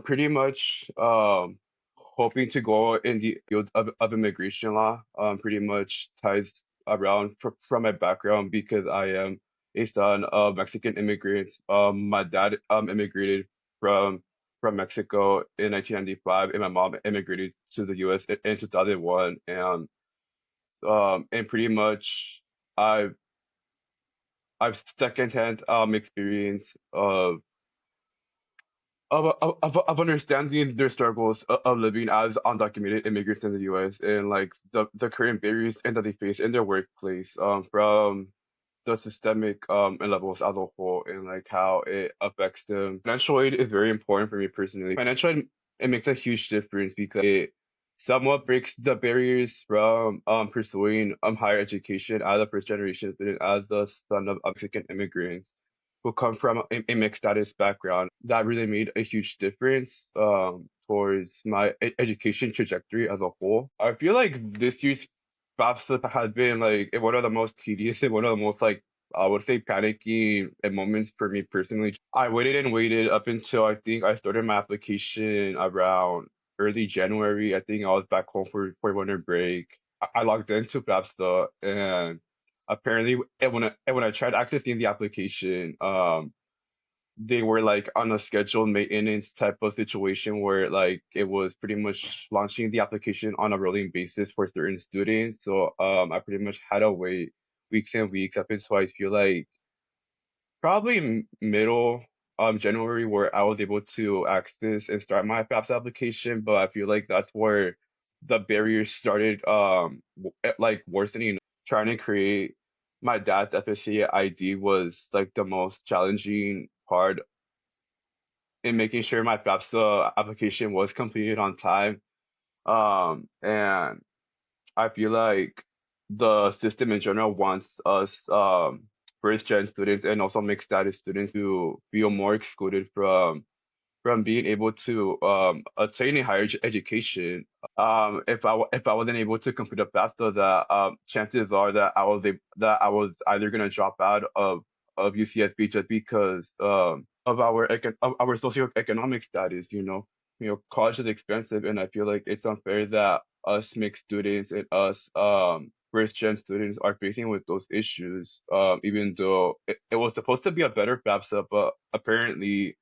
Pretty much hoping to go in the field of immigration law. Pretty much ties around from my background because I am a son of Mexican immigrants. My dad immigrated from from Mexico in 1995, and my mom immigrated to the U.S. in 2001. And pretty much I've I've secondhand experience of understanding their struggles of living as undocumented immigrants in the U.S. and like the current barriers and that they face in their workplace, from the systemic and levels as a whole, and like how it affects them. Financial aid is very important for me personally. Financial aid, it makes a huge difference because it somewhat breaks the barriers from pursuing higher education as a first generation student, as the son of Mexican immigrants who come from a mixed status background. That really made a huge difference towards my education trajectory as a whole. I feel like this year's FAFSA has been like one of the most tedious and one of the most like I would say panicky moments for me personally. I waited and waited up until I think I started my application around early January. I think I was back home for winter break. I logged into FAFSA and apparently and when I tried accessing the application, they were like on a scheduled maintenance type of situation where like it was pretty much launching the application on a rolling basis for certain students. So I pretty much had to wait weeks and weeks up until I feel like probably middle January where I was able to access and start my FAFSA application. But I feel like that's where the barriers started like worsening. Trying to create my dad's FSA ID was like the most challenging part in making sure my FAFSA application was completed on time. And I feel like the system in general wants us, first gen students and also mixed status students to feel more excluded from being able to attain a higher education. If I wasn't able to complete a FAFSA, that chances are that that I was either gonna drop out of UCSB just because of of our socioeconomic status. College is expensive, and I feel like it's unfair that us mixed students and us first gen students are facing with those issues. Even though it was supposed to be a better FAFSA, but apparently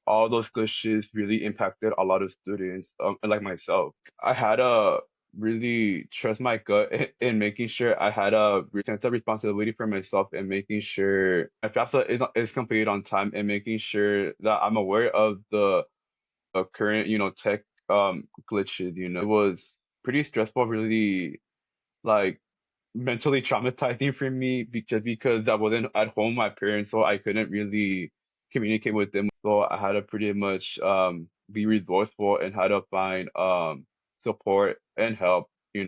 all those glitches really impacted a lot of students, like myself. I had to really trust my gut in making sure I had a sense of responsibility for myself and making sure my FAFSA is completed on time and making sure that I'm aware of the current, tech glitches. It was pretty stressful, really like mentally traumatizing for me because I wasn't at home with my parents, so I couldn't really communicate with them. So I had to pretty much be resourceful and how to find support and help